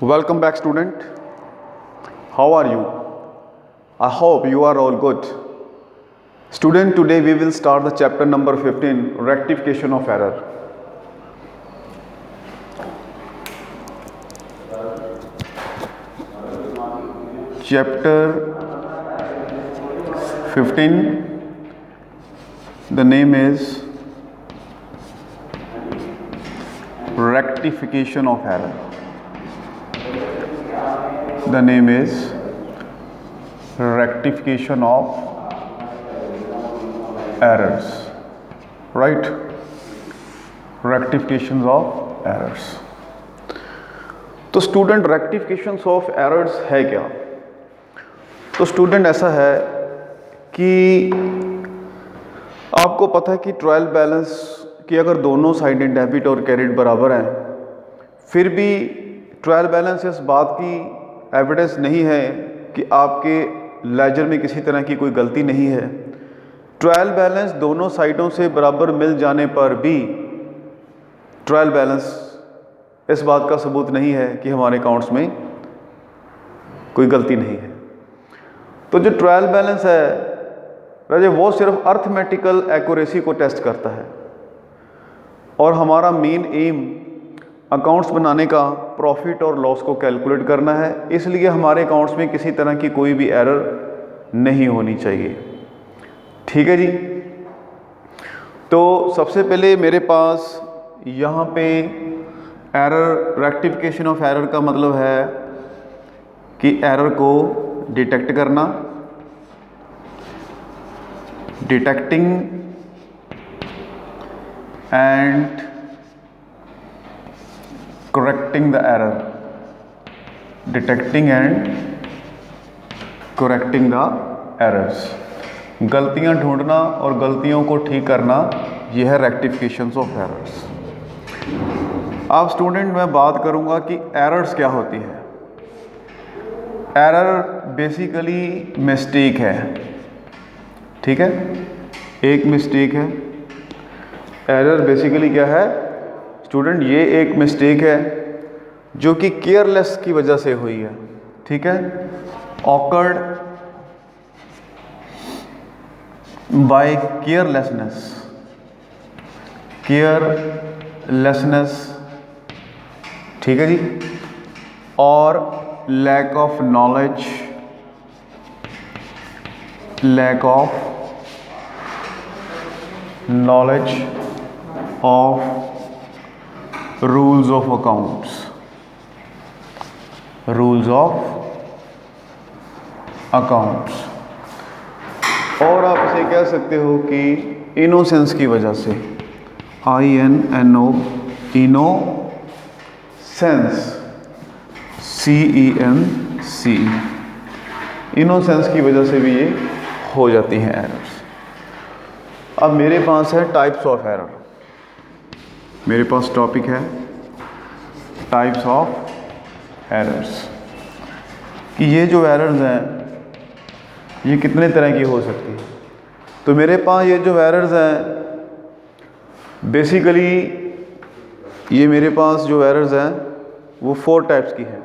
Welcome back, student. How are you? I hope you are all good. Student, today we will start the chapter number 15, rectification of error. Chapter 15, the name is rectification of error. The name is rectification of errors, right? Rectifications of errors. तो student रेक्टिफिकेशंस of errors है क्या? तो student ऐसा है कि आपको पता है कि ट्रायल बैलेंस की अगर दोनों साइडें डेबिट और क्रेडिट बराबर हैं, फिर भी ट्रायल बैलेंस इस बात की एविडेंस नहीं है कि आपके लेजर में किसी तरह की कोई गलती नहीं है। ट्रायल बैलेंस दोनों साइडों से बराबर मिल जाने पर भी ट्रायल बैलेंस इस बात का सबूत नहीं है कि हमारे अकाउंट्स में कोई गलती नहीं है। तो जो ट्रायल बैलेंस है राजे, वो सिर्फ अर्थमेटिकल एक्यूरेसी को टेस्ट करता है और हमारा मेन एम अकाउंट्स बनाने का प्रॉफिट और लॉस को कैलकुलेट करना है। इसलिए हमारे अकाउंट्स में किसी तरह की कोई भी एरर नहीं होनी चाहिए। ठीक है जी। तो सबसे पहले मेरे पास यहाँ पे एरर, रेक्टिफिकेशन ऑफ एरर का मतलब है कि एरर को डिटेक्ट करना, detecting and correcting the error, detecting and correcting the errors. गलतियां ढूंढना और गलतियों को ठीक करना, यह है रेक्टिफिकेशंस ऑफ एरर्स। अब स्टूडेंट मैं बात करूंगा कि एरर्स क्या होती है। एरर बेसिकली मिस्टेक है, ठीक है, एक मिस्टेक है। एरर बेसिकली क्या है स्टूडेंट? ये एक मिस्टेक है जो कि केयरलेस की वजह से हुई है, ठीक है, ऑकर्ड बाय केयरलेसनेस, केयरलेसनेस, ठीक है जी, और lack of knowledge, lack of knowledge of rules of accounts, rules of accounts, और आप इसे कह सकते हो कि इनोसेंस की वजह से, INNO, इनोसेंस, CENCE, इनोसेंस की वजह से भी ये हो जाती हैं एरर्स। अब मेरे पास है टाइप्स ऑफ एरर। मेरे पास टॉपिक है टाइप्स ऑफ एरर्स कि ये जो एरर्स हैं ये कितने तरह की हो सकती है। तो मेरे पास ये जो एरर्स हैं बेसिकली, ये मेरे पास जो एरर्स हैं वो 4 टाइप्स की हैं।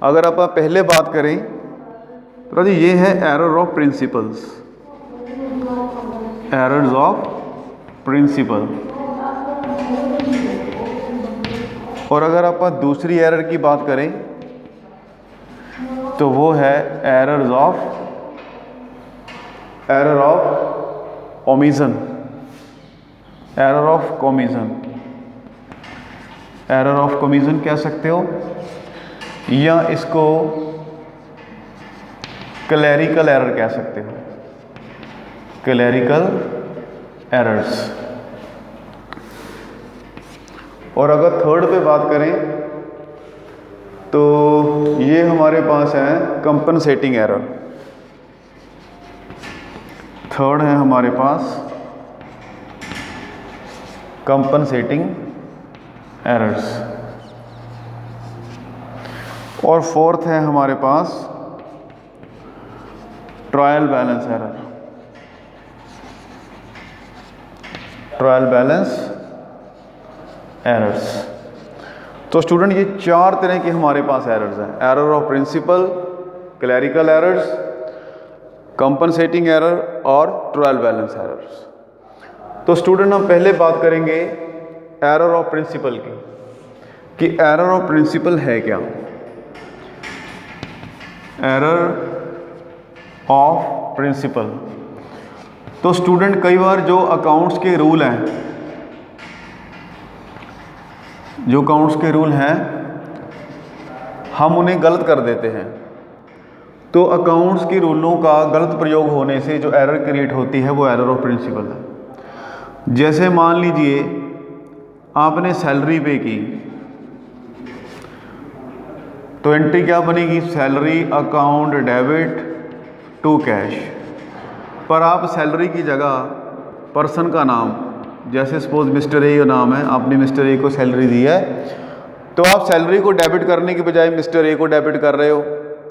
अगर आप पहले बात करें तो ये है error of principles, errors of principle. और अगर आप दूसरी एरर की बात करें तो वो है error of omission, error of commission, error of commission कह सकते हो, या इसको क्लैरिकल एरर कह सकते हो, क्लैरिकल एरर्स। और अगर थर्ड पे बात करें तो ये हमारे पास है कंपनसेटिंग एरर। थर्ड है हमारे पास कंपनसेटिंग एरर्स, और फोर्थ है हमारे पास trial balance error, trial balance errors. तो स्टूडेंट ये 4 तरह के हमारे पास एरर्स हैं, error of principle, clerical errors, compensating error और ट्रायल बैलेंस एरर्स। तो स्टूडेंट हम पहले बात करेंगे एरर ऑफ प्रिंसिपल की, कि एरर ऑफ प्रिंसिपल है क्या। एरर ऑफ प्रिंसिपल, तो स्टूडेंट कई बार जो अकाउंट्स के रूल हैं, जो अकाउंट्स के रूल हैं हम उन्हें गलत कर देते हैं। तो अकाउंट्स के रूलों का गलत प्रयोग होने से जो एरर क्रिएट होती है वो एरर ऑफ प्रिंसिपल है। जैसे मान लीजिए आपने सैलरी पे की, तो एंट्री क्या बनेगी, salary account debit to cash. पर आप सैलरी की जगह पर्सन का नाम, जैसे सपोज मिस्टर ए नाम है, आपने मिस्टर ए को सैलरी दी है, तो आप सैलरी को डेबिट करने के बजाय मिस्टर ए को डेबिट कर रहे हो,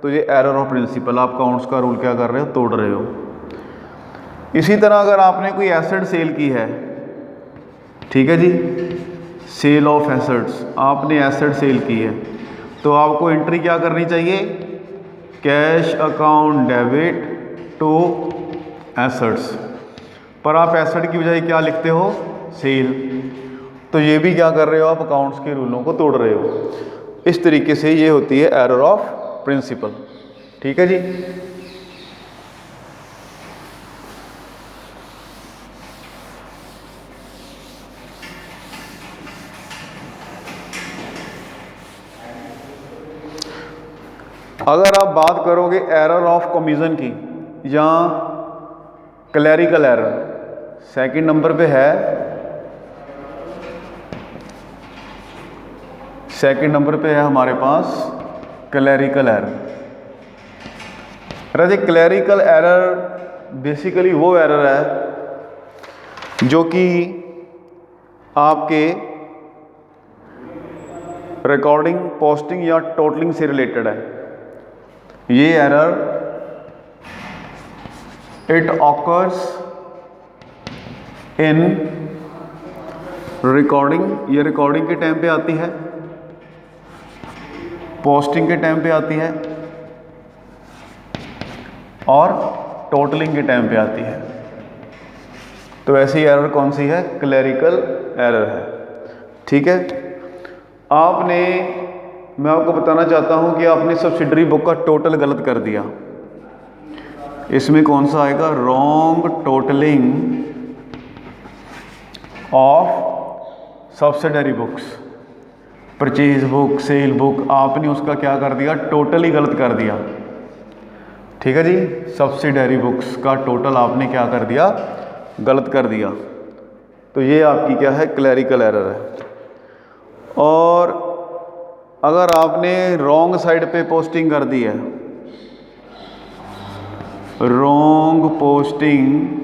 तो ये एरर ऑफ प्रिंसिपल, आप अकाउंट्स का रूल क्या कर रहे हो, तोड़ रहे हो। इसी तरह अगर आपने कोई एसेट सेल की है, ठीक है जी, सेल ऑफ एसेट्स, आपने एसेट सेल की है, तो आपको एंट्री क्या करनी चाहिए, cash account debit to assets. पर आप एसेट की बजाय क्या लिखते हो, सेल, तो ये भी क्या कर रहे हो, आप अकाउंट्स के रूलों को तोड़ रहे हो। इस तरीके से ये होती है एरर ऑफ प्रिंसिपल। ठीक है जी। अगर आप बात करोगे एरर ऑफ कमीशन की या क्लैरिकल एरर, सेकंड नंबर पे है, सेकंड नंबर पे है हमारे पास क्लैरिकल एरर। वैसे क्लैरिकल एरर बेसिकली वो एरर है जो कि आपके रिकॉर्डिंग, पोस्टिंग या टोटलिंग से रिलेटेड है। ये error it occurs in recording, ये रिकॉर्डिंग के टाइम पे आती है, पोस्टिंग के टाइम पे आती है और टोटलिंग के टाइम पे आती है। तो ऐसी एरर कौन सी है, क्लैरिकल एरर है। ठीक है। आपने, मैं आपको बताना चाहता हूं कि आपने सब्सिडरी बुक का टोटल गलत कर दिया। इसमें कौन सा आएगा, wrong totalling of subsidiary books, purchase book, cell book, आपने उसका क्या कर दिया, टोटल ही गलत कर दिया। ठीक है जी, सब्सिडरी बुक्स का टोटल आपने क्या कर दिया, गलत कर दिया। तो ये आपकी क्या है, क्लैरिकल एरर है। और अगर आपने रॉन्ग साइड पे पोस्टिंग कर दी है, wrong posting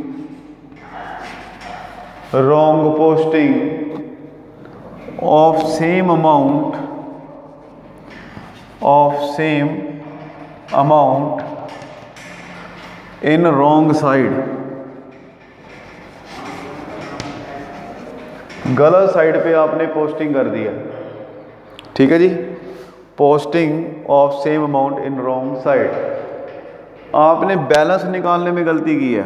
of same amount in wrong side, गलत साइड पे आपने पोस्टिंग कर दिया। ठीक है जी, posting of same amount in wrong side. आपने बैलेंस निकालने में गलती की है,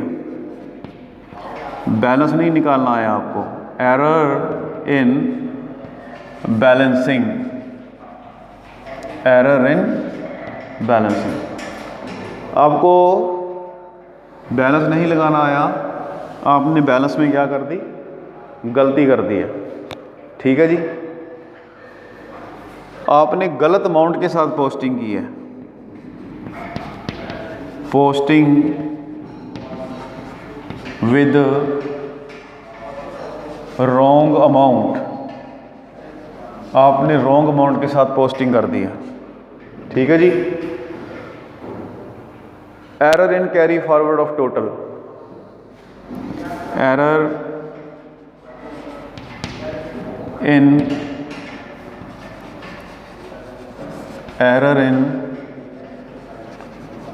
बैलेंस नहीं निकालना है आपको, error in balancing, error in balancing. आपको बैलेंस नहीं लगाना आया, आपने बैलेंस में क्या कर दी, गलती कर दी है। ठीक है जी, आपने गलत अमाउंट के साथ पोस्टिंग की है, पोस्टिंग विद रॉन्ग अमाउंट, आपने रॉन्ग अमाउंट के साथ पोस्टिंग कर दी है। ठीक है जी। Error in carry forward of total, error in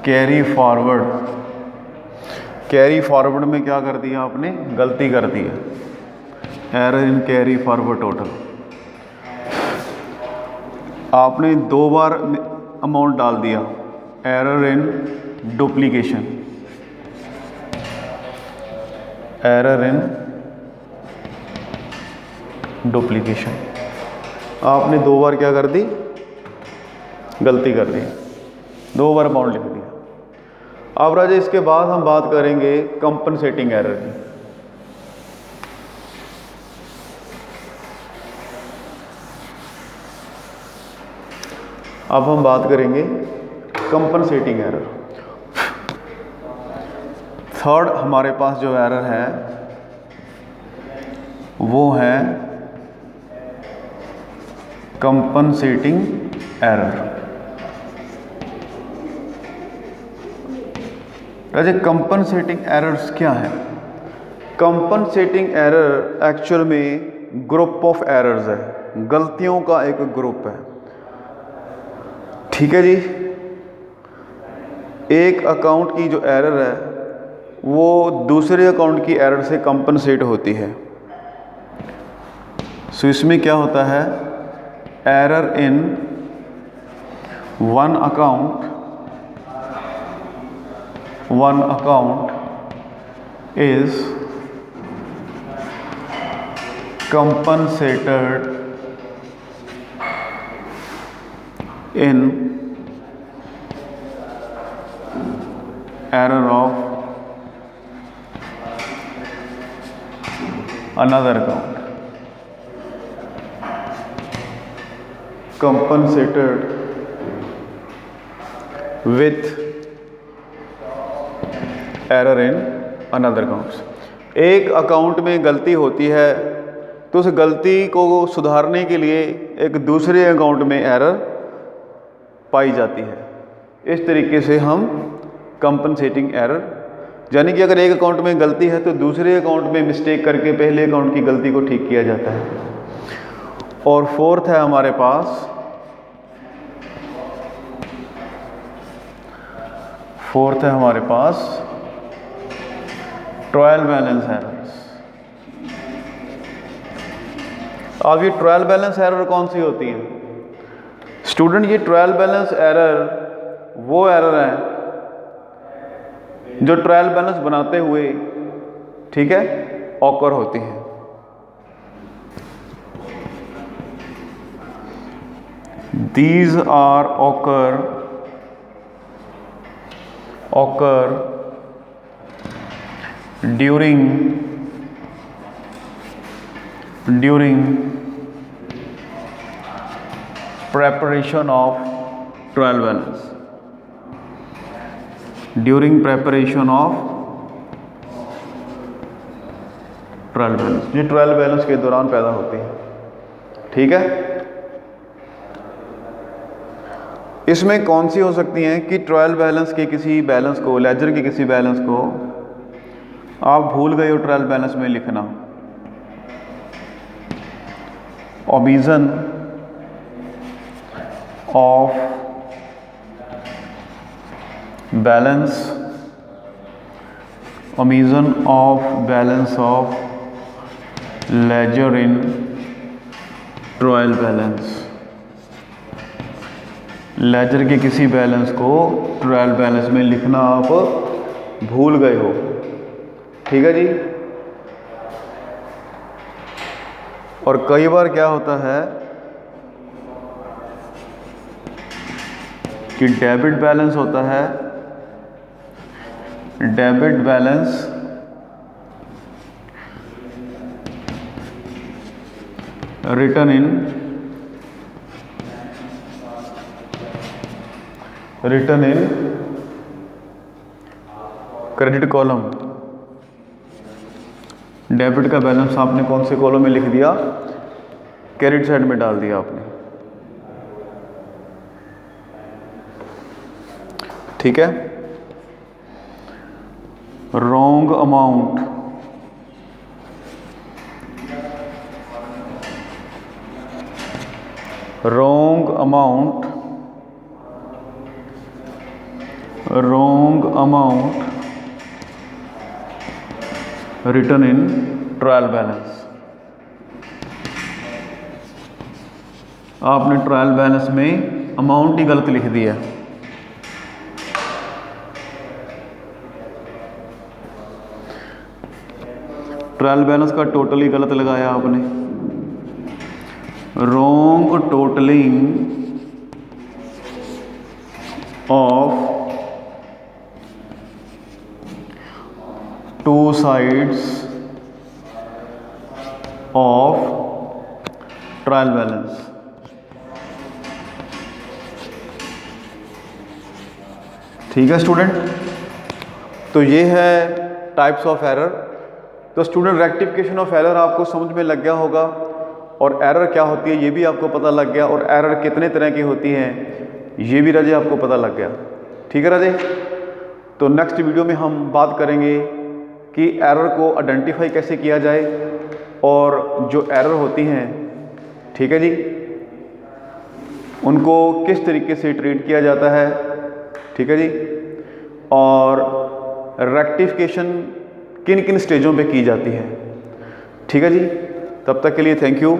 carry forward, carry forward में क्या कर दिया आपने, गलती कर दी है, error in carry forward total. आपने 2 बार अमाउंट डाल दिया, error in duplication, error in duplication. आपने 2 बार क्या कर दी, गलती कर दी, 2 बार अमाउंट लिख दिया। अब राजा इसके बाद हम बात करेंगे कंपनसेटिंग एरर की। अब हम बात करेंगे कंपनसेटिंग एरर। थर्ड हमारे पास जो एरर है वो है कंपनसेटिंग एरर। राजा कंपनसेटिंग एरर्स क्या है? कंपनसेटिंग एरर एक्चुअल में ग्रुप ऑफ एरर्स है, गलतियों का एक ग्रुप है। ठीक है जी। एक अकाउंट की जो एरर है वो दूसरे अकाउंट की एरर से कंपनसेट होती है। सो इसमें क्या होता है, error in one account is compensated in error of another account, compensated with error in another accounts। एक अकाउंट में गलती होती है तो उस गलती को सुधारने के लिए एक दूसरे अकाउंट में एरर पाई जाती है। इस तरीके से हम कंपनसेटिंग एरर, यानी कि अगर एक अकाउंट में गलती है तो दूसरे अकाउंट में मिस्टेक करके पहले अकाउंट की गलती को ठीक किया जाता है। और फोर्थ है हमारे पास ट्रायल बैलेंस एरर्स। अब ये ट्रायल बैलेंस एरर कौन सी होती है स्टूडेंट? ये ट्रायल बैलेंस एरर वो एरर है जो ट्रायल बैलेंस बनाते हुए, ठीक है, ऑकर होती है। These are occur during preparation of trial balance, during preparation of trial balance, ये ट्रायल बैलेंस के दौरान पैदा होती है। ठीक है। इसमें कौन सी हो सकती हैं कि ट्रायल बैलेंस के किसी बैलेंस को, लेजर के किसी बैलेंस को आप भूल गए हो ट्रायल बैलेंस में लिखना, omission of balance, omission of balance of ledger in trial balance. Ledger के किसी बैलेंस को ट्रायल बैलेंस में लिखना आप भूल गए हो। ठीक है जी। और कई बार क्या होता है कि डेबिट बैलेंस होता है, debit balance return in credit column. Debit का बैलेंस आपने कौन से कॉलम में लिख दिया? क्रेडिट साइड में डाल दिया आपने। ठीक है। रॉन्ग अमाउंट रिटर्न इन ट्रायल बैलेंस। आपने ट्रायल बैलेंस में अमाउंट ही गलत लिख दिया। ट्रायल बैलेंस का टोटल ही गलत लगाया आपने। Wrong totalling of two sides of trial balance. ठीक है स्टूडेंट, तो ये है टाइप्स ऑफ एरर। तो स्टूडेंट रेक्टिफिकेशन ऑफ एरर आपको समझ में लग गया होगा, और एरर क्या होती है ये भी आपको पता लग गया, और एरर कितने तरह की होती हैं ये भी राजे आपको पता लग गया। ठीक है राजे, तो नेक्स्ट वीडियो में हम बात करेंगे कि एरर को आइडेंटिफाई कैसे किया जाए, और जो एरर होती हैं, ठीक है जी, उनको किस तरीके से ट्रीट किया जाता है। ठीक है जी, और रेक्टिफिकेशन किन किन स्टेजों पे की जाती है। ठीक है जी, तब तक के लिए थैंक यू।